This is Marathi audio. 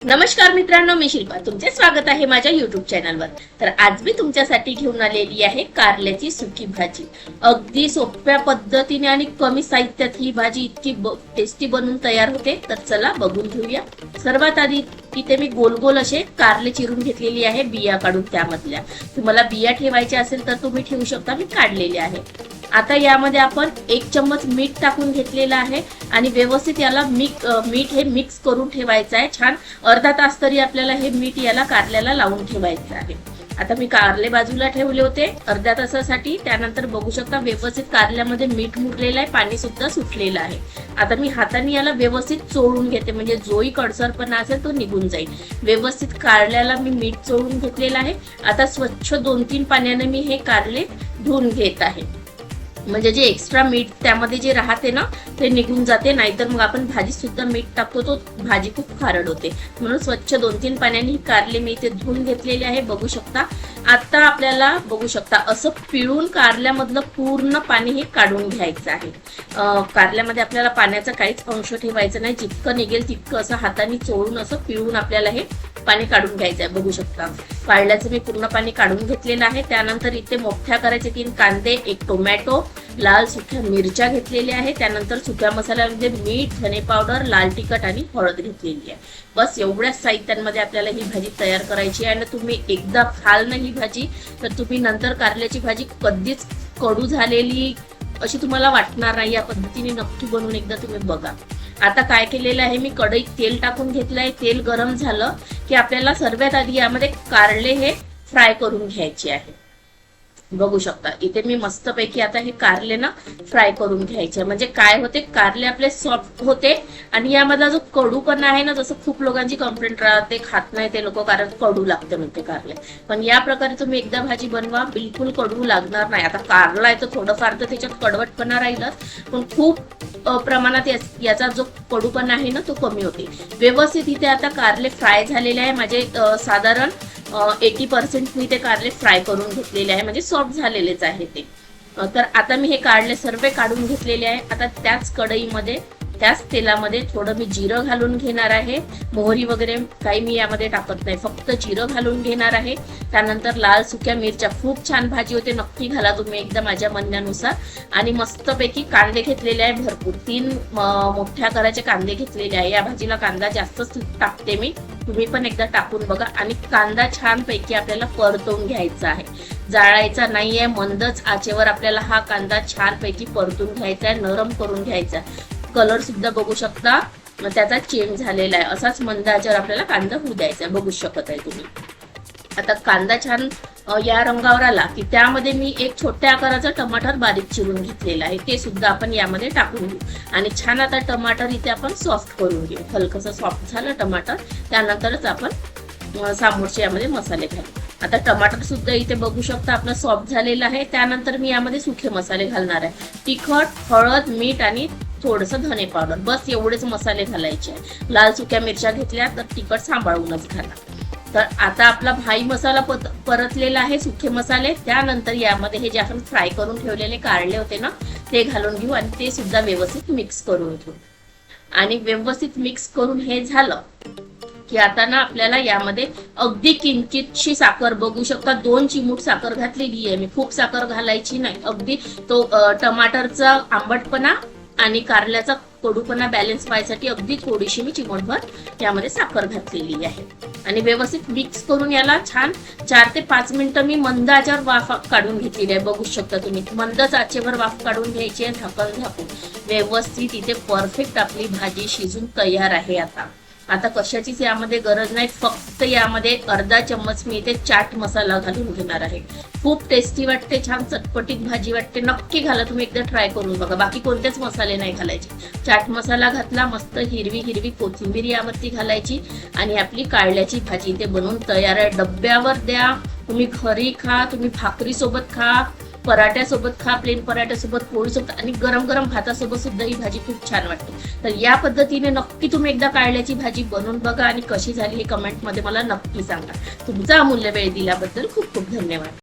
नमस्कार मित्रांनो, मी शिल्पा. तुमचे स्वागत आहे माझ्या युट्यूब चॅनलवर. तर आज मी तुमच्यासाठी घेऊन आलेली आहे कारल्याची सुकी भाजी. अगदी सोप्या पद्धतीने आणि कमी साहित्यात ही भाजी इतकी टेस्टी बनवून तयार होते. तर चला बघून घेऊया. सर्वात आधी इथे मी गोल गोल असे कारले चिरून घेतलेली आहे, बिया काढून त्यामधल्या. तुम्हाला बिया ठेवायचे असेल तर तुम्ही ठेवू शकता, मी काढलेले आहे. आता यामध्ये आपण 1 चम्मच मीठ टाकून घेतलेला आहे आणि व्यवस्थित याला मीठ हे मिक्स करून ठेवायचं आहे. छान अर्धा तास तरी आपल्याला हे मीठ याला कारल्याला लावून ठेवायचं आहे. आता मी कारले बाजूला ठेवले होते अर्ध्या तासासाठी. त्यानंतर बघू शकता व्यवस्थित कारल्यामध्ये मीठ मुरलेलं आहे, पाणी सुद्धा सुटलेलं आहे. आता मी हाताने याला व्यवस्थित चोळून घेते, म्हणजे जोही कडसरपणा असेल तो निघून जाईल. व्यवस्थित कारल्याला मी मीठ चोळून घेतलेलं आहे. आता स्वच्छ 2-3 पाण्याने मी हे कारले धुवून घेत आहे, म्हणजे जे एक्स्ट्रा मीठ त्यामध्ये जे राहते ना ते निघून जाते. नाहीतर मग आपण भाजी सुद्धा मीठ टाकतो तो भाजी खूप खारड होते. म्हणून स्वच्छ 2-3 पाण्याने कारले मी इथे धुवून घेतलेले आहे. बघू शकता. आता आपल्याला बघू शकता असं पिळून कारल्यामधलं पूर्ण पाणी हे काढून घ्यायचं आहे. कारल्यामध्ये आपल्याला पाण्याचा काहीच अंश ठेवायचा नाही. जितकं निघेल तितकं असं हाताने चोळून असं पिळून आपल्याला हे पाणी काढून घ्यायचं आहे. बघू शकता कारल्याचं मी पूर्ण पाणी काढून घेतलेलं आहे. त्यानंतर इथे मोठ्या करायचे 3 कांदे, 1 टोमॅटो, लाल सुक्या मिरच्या घेतलेल्या आहे. त्यानंतर सुक्या मसाल्यामध्ये मीठ, धने पावडर, लाल तिखट आणि हळद घेतलेली आहे. बस एवढ्याच साहित्यांमध्ये आपल्याला ही भाजी तयार करायची आहे. आणि तुम्ही एकदा खाल ना ही भाजी तर तुम्ही नंतर कारल्याची भाजी कधीच कडू झालेली अशी तुम्हाला वाटणार नाही. या पद्धतीने नक्की बनवून एकदा तुम्ही बघा. आता काय केलेलं आहे, मी कढईत तेल टाकून घेतलंय. तेल गरम झालं की आपल्याला सर्वात आधी यामध्ये कारले हे फ्राय करून घ्यायचे आहे. बघू शकता इथे मी मस्तपैकी आता हे कारले ना फ्राय करून घ्यायचे. म्हणजे काय होते, कारले आपले सॉफ्ट होते आणि यामधला जो कडूपणा आहे ना, जसं खूप लोकांची कंप्लेंट राहते खात नाही ते लोक कारण कडू लागते म्हणते कारले, पण या प्रकारे तुम्ही एकदा भाजी बनवा, बिलकुल कडू लागणार नाही. आता कारला आहे तर थोडंफार तर त्याच्यात कडवटपणा राहीलच, पण खूप प्रमाणात याचा जो कडूपणा आहे ना तो कमी होते. व्यवस्थित इथे आता कारले फ्राय झालेले आहे. माझे साधारण 80% मी ते कारले फ्राय करून घेतलेले आहे, म्हणजे सॉफ्ट झालेलेच आहे ते. तर आता मी हे कारले सर्व काढून घेतलेले आहे. आता त्याच कढईमध्ये त्याच तेलामध्ये थोडं मी जिरं घालून घेणार आहे. मोहरी वगैरे काही मी यामध्ये टाकत नाही, फक्त जिरं घालून घेणार आहे. त्यानंतर लाल सुक्या मिरच्या, खूप छान भाजी होते, नक्की घाला तुम्ही एकदा माझ्या म्हणण्यानुसार. आणि मस्तपैकी कांदे घेतलेले आहे भरपूर, 3 मोठ्या कराचे कांदे घेतलेले आहे. या भाजीला कांदा जास्तच टाकते मी, तुम्ही पण एकदा टाकून बघा. आणि कांदा छान पैकी आपल्याला परतवून घ्यायचा आहे, जाळायचा नाहीये. मंदच आचेवर आपल्याला हा कांदा छान पैकी परतून घ्यायचा आहे, नरम करून घ्यायचा. कलर सुद्धा बघू शकता त्याचा चेंज झालेला आहे. असाच मंद आचेवर आपल्याला कांदा होऊ द्यायचा आहे, बघू शकत आहे तुम्ही. आता कांदा छान या रंगावर आला की त्यामध्ये मी 1 छोट्या आकाराचा टमाटर बारीक चिरून घेतलेला आहे, ते सुद्धा आपण यामध्ये टाकून घेऊ. आणि छान आता टमाटर इथे आपण सॉफ्ट करून घेऊ. हलकसं सॉफ्ट झालं टमाटर, त्यानंतरच आपण समोरचे यामध्ये मसाले घालू. आता टमाटर सुद्धा इथे बघू शकता आपलं सॉफ्ट झालेलं आहे. त्यानंतर मी यामध्ये सुखे मसाले घालणार आहे. तिखट, हळद, मीठ आणि थोडंसं धने पावडर, बस एवढेच मसाले घालायचे आहे. लाल सुक्या मिरच्या घेतल्या तर तिखट सांभाळूनच घाला. तर आता आपला भाई मसाला परतलेला आहे, सुखे मसाले. त्यानंतर यामध्ये हे जे आपण फ्राय करून ठेवलेले कारले होते ना ते घालून घेऊ आणि ते सुद्धा व्यवस्थित मिक्स करून घेऊ. आणि व्यवस्थित मिक्स करून हे झालं की आता ना आपल्याला यामध्ये अगदी किंचितशी साखर, बघू शकता 2 चिमूट साखर घातलेली आहे मी, खूप साखर घालायची नाही. अगदी तो टमाटरचा आंबटपणा आणि कारल्याचा कडूपणा बॅलन्स व्हायसाठी अगदी थोडीशी मी चिमूटभर यामध्ये साखर घातलेली आहे. आणि व्यवस्थित मिक्स करून याला छान 4 ते 5 मिनिटं मी मंद आचेवर वाफ काढून घेतलेली आहे. बघू शकता तुम्ही, मंदच आचेवर वाफ काढून घ्यायची आहे, झाकून व्यवस्थित. इथे परफेक्ट आपली भाजी शिजून तयार आहे. आता कशाचीच यामध्ये गरज नाही, फक्त यामध्ये अर्धा चम्मच मी इथे चाट मसाला घालून घेणार आहे. खूप टेस्टी वाटते, छान चटपटीत भाजी वाटते, नक्की घाला तुम्ही, एकदा ट्राय करून बघा. बाकी कोणतेच मसाले नाही घालायचे. चाट मसाला घातला, मस्त हिरवी कोथिंबीर यावरती घालायची आणि आपली कारल्याची भाजी इथे बनवून तयार आहे. डब्यावर द्या, तुम्ही घरी खा, तुम्ही भाकरी सोबत खा, पराठ्यासोबत खा, प्लेन पराठ्यासोबत, पोळीसोबत आणि गरम गरम भातासोबत सुद्धा ही भाजी खूप छान वाटते. तर या पद्धतीने नक्की तुम्ही एकदा कारल्याची भाजी बनवून बघा आणि कशी झाली हे कमेंटमध्ये मला नक्की सांगा. तुमचा अमूल्य वेळ दिल्याबद्दल खूप खूप धन्यवाद.